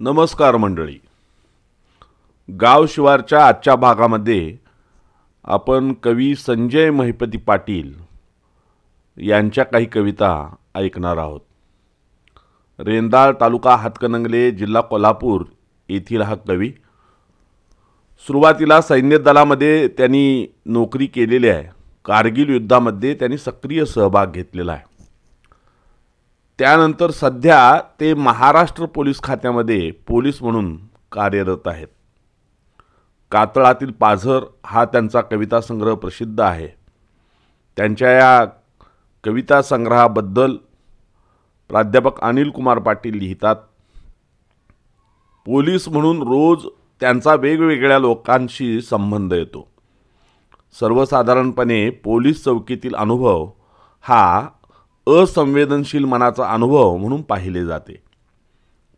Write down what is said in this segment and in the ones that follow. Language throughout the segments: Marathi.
नमस्कार मंडळी. गाव शिवारच्या आजच्या भागामध्ये आपण कवी संजय महिपती पाटील यांच्या काही कविता ऐकणार आहोत. रेंदाळ तालुका हातकणंगले जिल्हा कोल्हापूर येथील हा कवी. सुरुवातीला सैन्य दलामध्ये त्यांनी नोकरी केलेली आहे. कारगिल युद्धामध्ये त्यांनी सक्रिय सहभाग घेतलेला आहे. त्यानंतर सध्या ते महाराष्ट्र पोलीस खात्यामध्ये पोलीस म्हणून कार्यरत आहेत. कातळातील पाझर हा त्यांचा कविता संग्रह प्रसिद्ध आहे. त्यांच्या या कविता संग्रहाबद्दल प्राध्यापक अनिल कुमार पाटील लिहितात, पोलीस म्हणून रोज त्यांचा वेगवेगळ्या लोकांशी संबंध येतो. सर्वसाधारणपणे पोलीस चौकीतील अनुभव हा असंवेदनशील मनाचा अनुभव म्हणून पाहिले जाते,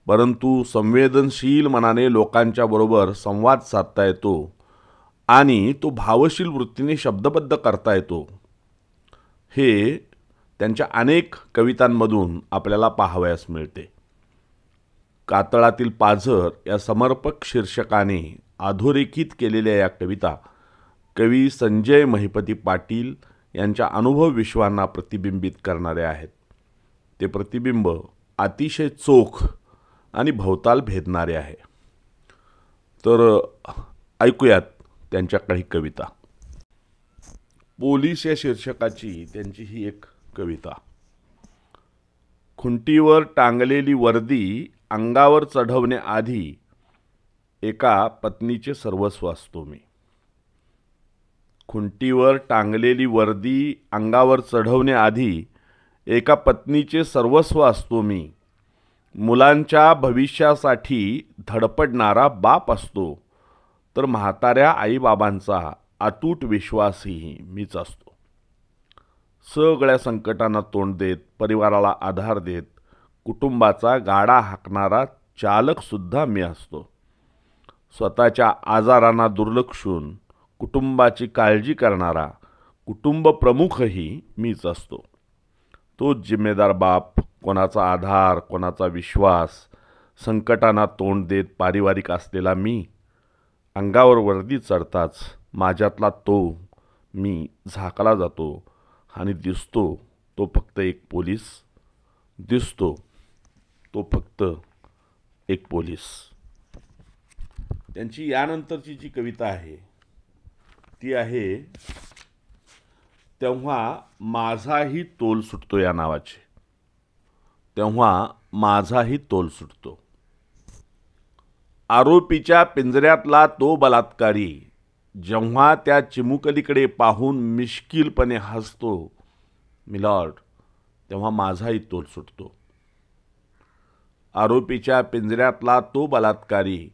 परंतु संवेदनशील मनाने लोकांच्या बरोबर संवाद साधता येतो आणि तो भावशील वृत्तीने शब्दबद्ध करता येतो. हे त्यांच्या अनेक कवितांमधून आपल्याला पाहावयास मिळते. कातळातील पाझर या समर्पक शीर्षकाने अधोरेखित केलेल्या या कविता कवी संजय महिपती पाटील यांच्या अनुभव विश्वांना प्रतिबिंबित करणारे आहेत. ते प्रतिबिंब अतिशय चोख आणि भवताल भेदणारे आहे. तर ऐकूयात त्यांच्या काही कविता. पोलीस या शीर्षकाची त्यांची ही एक कविता. खुंटीवर टांगलेली वर्दी अंगावर चढवण्याआधी एका पत्नीचे सर्वस्व असतो मी. खुंटीवर टांगलेली वर्दी अंगावर चढवण्याआधी एका पत्नीचे सर्वस्व असतो मी. मुलांच्या भविष्यासाठी धडपडणारा बाप असतो, तर म्हाताऱ्या आईबाबांचा अतूट विश्वासही मीच असतो. सगळ्या संकटांना तोंड देत, परिवाराला आधार देत, कुटुंबाचा गाडा हाकणारा चालकसुद्धा मी असतो. स्वतःच्या आजारांना दुर्लक्षून कुटुंबाची काळजी करणारा कुटुंब प्रमुखही मीच असतो. तो जिम्मेदार बाप, कोणाचा आधार, कोणाचा विश्वास, संकटांना तोंड देत पारिवारिक असलेला मी. अंगावर वर्दी चढताच माझ्यातला तो मी झाकला जातो आणि दिसतो तो फक्त एक पोलीस. दिसतो तो फक्त एक पोलीस. त्यांची यानंतरची जी कविता आहे ती आहे तेव्हा माझाही तोल सुटतो या नावाची. तेव्हा माझाही तोल सुटतो. आरोपीच्या पिंजऱ्यातला तो बलात्कारी जेव्हा त्या चिमुकलीकडे पाहून मिश्किलपणे हसतो मिलॉर्ड, तेव्हा माझाही तोल सुटतो. आरोपीच्या पिंजऱ्यातला तो बलात्कारी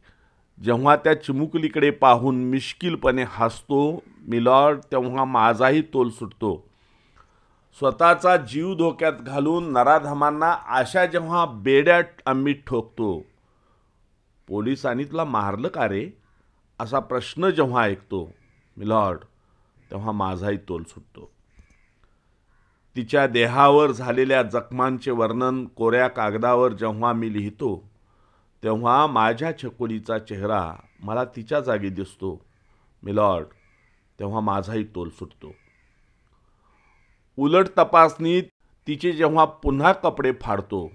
जेव्हा त्या चिमुकलीकडे पाहून मिश्किलपणे हसतो मिलॉर्ड, तेव्हा माझाही तोल सुटतो. स्वतःचा जीव धोक्यात घालून नराधमांना आशा जेव्हा बेड्यात आम्ही ठोकतो, पोलिसांनी तुला मारलं का रे असा प्रश्न जेव्हा ऐकतो मिलॉर्ड, तेव्हा माझाही तोल सुटतो. तिच्या देहावर झालेल्या जखमांचे वर्णन कोऱ्या कागदावर जेव्हा मी लिहितो, तेव्हा माझ्या छकुलीचा चेहरा मला तिच्या जागी दिसतो मिलॉर्ड, तेव्हा माझाही तोल सुटतो. उलट तपासणीत तिचे जेव्हा पुन्हा कपडे फाडतो,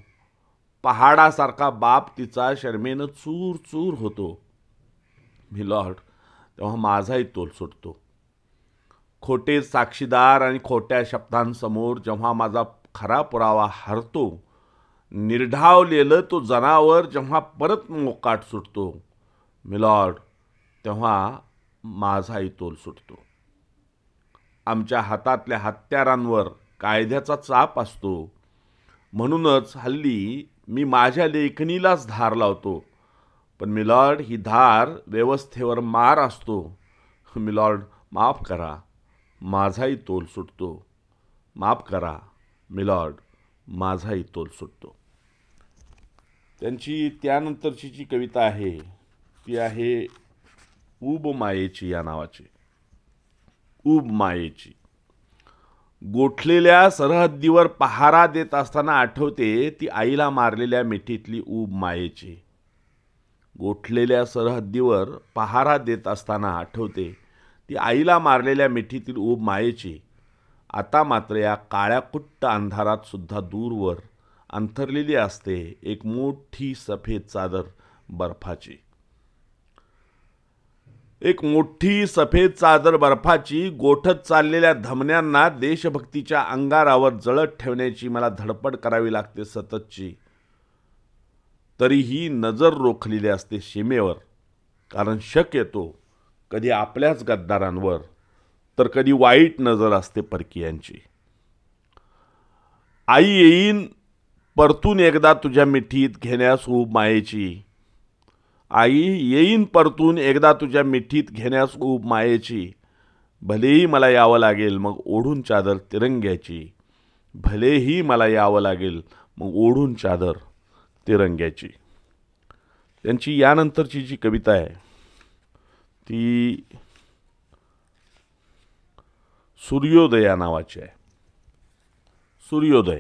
पहाडासारखा बाप तिचा शर्मेनं चूर चूर होतो मिलॉर्ड, तेव्हा माझाही तोल सुटतो. खोटे साक्षीदार आणि खोट्या शब्दांसमोर जेव्हा माझा खरा पुरावा हरतो, निर्ढावलेलं तो जनावर जेव्हा परत मोकाट सुटतो मिलॉर्ड, तेव्हा माझाही तोल सुटतो. आमच्या हातातल्या हत्यारांवर कायद्याचा चाप असतो, म्हणूनच हल्ली मी माझ्या लेखणीलाच धार लावतो. पण मिलॉर्ड, ही धार व्यवस्थेवर मार असतो. मिलॉर्ड, माफ करा, माझाही तोल सुटतो. माफ करा मिलॉर्ड, माझाही तोल सुटतो. त्यांची त्यानंतरची जी कविता आहे ती आहे ऊब मायेची या नावाची. ऊब मायेची. गोठलेल्या सरहद्दीवर पहारा देत असताना आठवते ती आईला मारलेल्या मिठीतली ऊब मायेची. गोठलेल्या सरहद्दीवर पहारा देत असताना आठवते ती आईला मारलेल्या मिठीतील ऊब मायेची. आता मात्र या काळ्या कुट्ट अंधारात सुद्धा दूरवर अंथरलेली असते एक मोठी सफेद चादर बर्फाची. एक मोठी सफेद चादर बर्फाची गोठत चाललेल्या धमन्यांना देशभक्तीच्या अंगारावर जळत ठेवण्याची मला धडपड करावी लागते सततची. तरीही नजर रोखलेली असते सीमेवर, कारण शक येतो कधी आपल्याच गद्दारांवर तर कधी वाईट नजर असते परकीयांची. आई येईन परतून एकदा तुझ्या मिठीत घेण्यास ऊब मायेची. आई येईन परतून एकदा तुझ्या मिठीत घेण्यास ऊब मायेची. भलेही मला यावं लागेल मग ओढून चादर तिरंग्याची. भलेही मला यावं लागेल मग ओढून चादर तिरंग्याची. त्यांची यानंतरची जी कविता आहे ती सूर्योदय या नावाची आहे. सूर्योदय.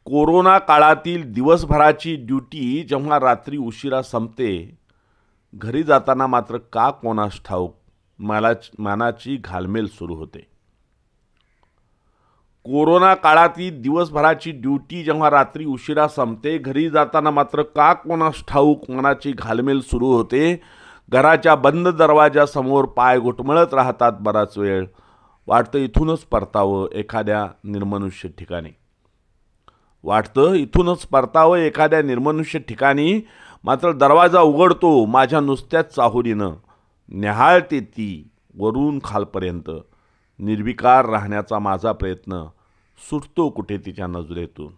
कोरोना काळातील दिवसभराची ड्युटी जेव्हा रात्री उशिरा संपते, घरी जाताना मात्र का कोणास ठाऊक मनाची घालमेल सुरू होते. कोरोना काळातील दिवसभराची ड्युटी जेव्हा रात्री उशिरा संपते, घरी जाताना मात्र का कोणास ठाऊक मनाची घालमेल सुरू होते. घराच्या बंद दरवाजासमोर पाय घुटमळत राहतात बराच वेळ. वाटतं इथूनच परतावं एखाद्या निर्मनुष्य ठिकाणी. वाटतं इथूनच परतावं एखाद्या निर्मनुष्य ठिकाणी. मात्र दरवाजा उघडतो माझ्या नुसत्याच चाहुरीनं. न्याहाळते ती वरून खालपर्यंत. निर्विकार राहण्याचा माझा प्रयत्न सुटतो कुठे तिच्या नजरेतून.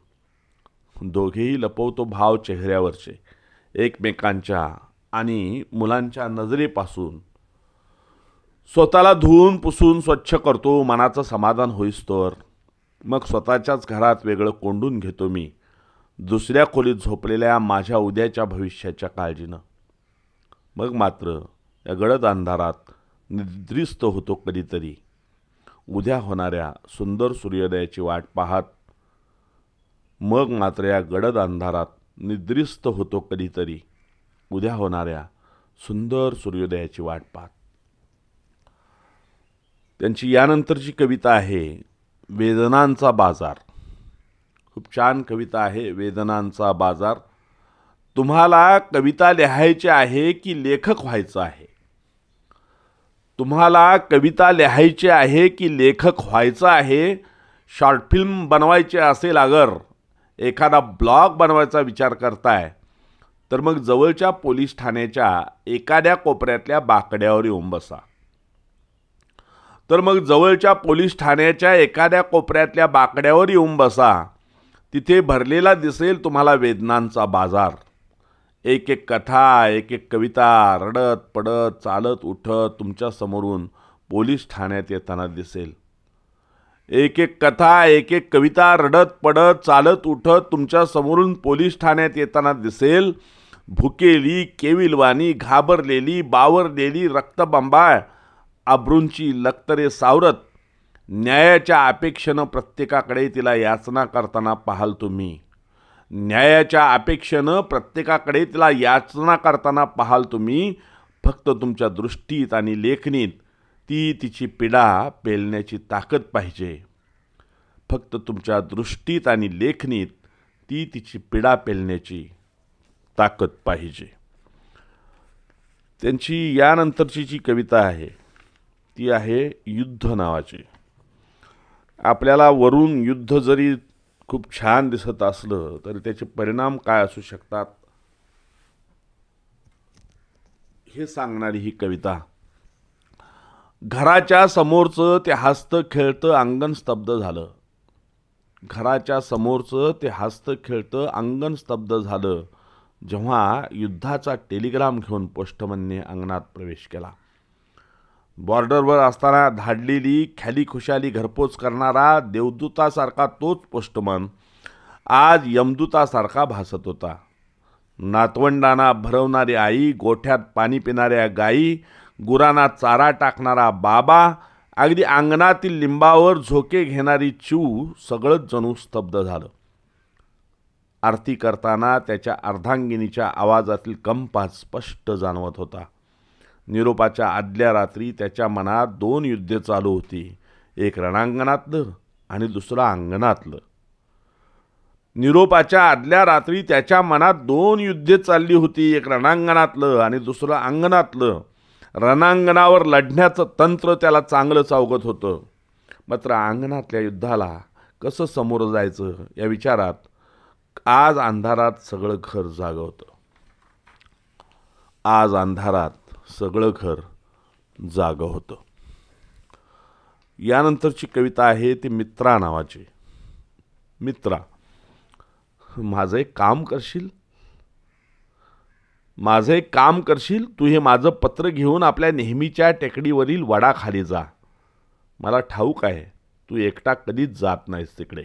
दोघेही लपवतो भाव चेहऱ्यावरचे एकमेकांच्या आणि मुलांच्या नजरेपासून. स्वतःला धुवून पुसून स्वच्छ करतो मनाचं समाधान होईस्तोवर. मग स्वतःच्याच घरात वेगळं कोंडून घेतो मी दुसऱ्या खोलीत झोपलेल्या माझ्या उद्याच्या भविष्याच्या काळजीनं. मग मात्र या गडद अंधारात निद्रिस्त होतो कधीतरी उद्या होणाऱ्या सुंदर सूर्योदयाची वाट पाहत. मग मात्र या गडद अंधारात निद्रिस्त होतो कधीतरी उद्या होणाऱ्या सुंदर सूर्योदयाची वाट पाहत. त्यांची यानंतरची कविता आहे वेदनांचा बाजार. खूप छान कविता आहे वेदनांचा बाजार. तुम्हाला कविता लिहायची आहे की लेखक व्हायचं आहे? तुम्हाला कविता लिहायची आहे की लेखक व्हायचं आहे? शॉर्ट फिल्म बनवायचे असेल अगर एखादा ब्लॉग बनवायचा विचार करताय तर मग जवळच्या पोलीस ठाण्याच्या एखाद्या कोपऱ्यातल्या बाकड्यावर येऊन बसा. तर मग जवळच्या पोलीस ठाण्याच्या एखाद्या कोपऱ्यातल्या बाकड्यावर येऊन बसा. तिथे भरलेला दिसेल तुम्हाला वेदनांचा बाजार. एक एक कथा एक एक कविता रडत पडत चालत उठत तुमच्या समोरून पोलीस ठाण्यात येताना दिसेल. एक एक कथा एक एक कविता रडत पडत चालत उठत तुमच्या समोरून पोलीस ठाण्यात येताना दिसेल. भुकेली केविलवाणी घाबरलेली बावरलेली रक्तबंबाळ अब्रूंची लक्तरे सावरत न्यायाच्या अपेक्षेनं प्रत्येकाकडे तिला याचना करताना पाहाल तुम्ही. न्यायाच्या अपेक्षेनं प्रत्येकाकडे तिला याचना करताना पाहाल तुम्ही. फक्त तुमच्या दृष्टीत आणि लेखणीत ती तिची पीडा पेलण्याची ताकद पाहिजे. फक्त तुमच्या दृष्टीत आणि लेखणीत ती तिची पीडा पेलण्याची ताकद पाहिजे. त्यांची यानंतरची जी कविता आहे ती आहे युद्ध नावाची. आपल्याला वरून युद्ध जरी खूप छान दिसत असलं तरी त्याचे परिणाम काय असू शकतात हे सांगणारी ही कविता. घराच्या समोरचं ते हसतं खेळतं अंगण स्तब्ध झालं. घराच्या समोरचं ते हसतं खेळतं अंगण स्तब्ध झालं जेव्हा युद्धाचा टेलिग्राम घेऊन पोस्टमनने अंगणात प्रवेश केला. बॉर्डरवर असताना धाडलेली ख्याली खुशाली घरपोच करणारा देवदूतासारखा तोच पोस्टमन आज यमदूतासारखा भासत होता. नातवंडांना भरवणारी आई, गोठ्यात पाणी पिणाऱ्या गाई, गुरांना चारा टाकणारा बाबा, अगदी अंगणातील लिंबावर झोके घेणारी चिऊ सगळंच जणू स्तब्ध झालं. आरती करताना त्याच्या अर्धांगिनीच्या आवाजातील कंपात स्पष्ट जाणवत होता. निरोपाच्या आदल्या रात्री त्याच्या मनात 2 युद्धे चालू होती, एक रणांगणातलं आणि दुसरं अंगणातलं. निरोपाच्या आदल्या रात्री त्याच्या मनात 2 युद्धे चालली होती, एक रणांगणातलं आणि दुसरं अंगणातलं. रणांगणावर लढण्याचं तंत्र त्याला चांगलंच अवगत होतं, मात्र अंगणातल्या युद्धाला कसं समोरं जायचं या विचारात आज अंधारात सगळं घर जागं होतं. आज अंधारात सगळं घर जागं होतं. यानंतरची कविता आहे ती मित्रा नावाची. मित्रा, माझं एक काम करशील? माझं एक काम करशील? तू हे माझं पत्र घेऊन आपल्या नेहमीच्या टेकडीवरील वडाखाली जा. मला ठाऊक आहे तू एकटा कधीच जात नाहीस तिकडे.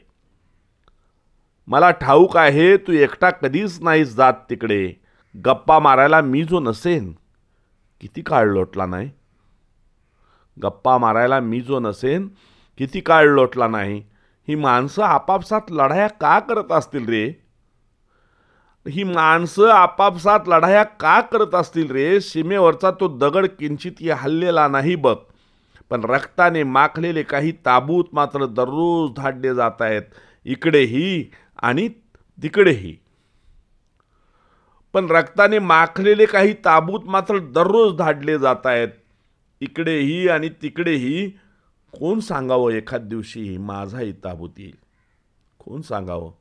मला ठाऊक आहे तू एकटा कधीच नाहीस जात तिकडे. गप्पा मारायला मी जो नसेन किती काळ लोटला नाही. गप्पा मारायला मी जो नसेन किती काळ लोटला नाही. ही माणसं आपापसात लढाया का करत असतील रे? ही माणसं आपापसात लढाया का करत असतील रे? सीमेवरचा तो दगड किंचितही हललेला नाही बघ, पण रक्ताने माखलेले काही ताबूत मात्र दररोज धाडले जात आहेत, इकडेही आणि तिकडेही. पण रक्ताने माखलेले काही ताबूत मात्र दररोज धाडले जात आहेत, इकडेही आणि तिकडेही. कोण सांगावं एखाद दिवशी माझाही ताबूत येईल? कोण सांगावं?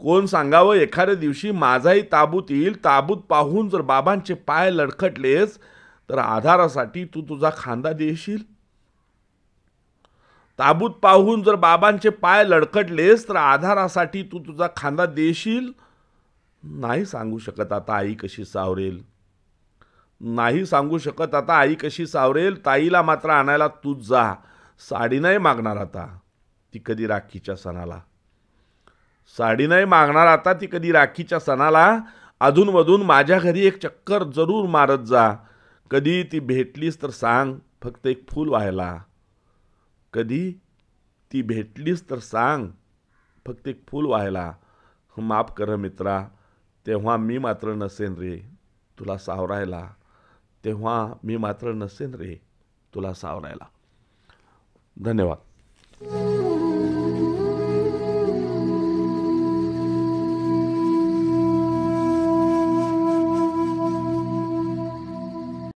कोण सांगावं एखाद्या दिवशी माझाही ताबूत येईल? ताबूत पाहून जर बाबांचे पाय लडखटलेस तर आधारासाठी तू तुझा खांदा देशील? ताबूत पाहून जर बाबांचे पाय लडखटलेस तर आधारासाठी तू तुझा खांदा देशील? नाही सांगू शकत आता आई कशी सावरेल. नाही सांगू शकत आता आई कशी सावरेल. ताईला मात्र आणायला तूच जा. साडी नाही मागणार आता ती कधी राखीच्या सणाला. साडी नाही मागणार आता ती कधी राखीच्या सणाला. अधूनमधून माझ्या घरी एक चक्कर जरूर मारत जा. कधी ती भेटलीस तर सांग फक्त एक फूल व्हायला. कधी ती भेटलीस तर सांग फक्त एक फूल व्हायला. माफ कर मित्रा, तेव्हा मी मात्र नसेन रे तुला सावरायला. तेव्हा मी मात्र नसेन रे तुला सावरायला. धन्यवाद.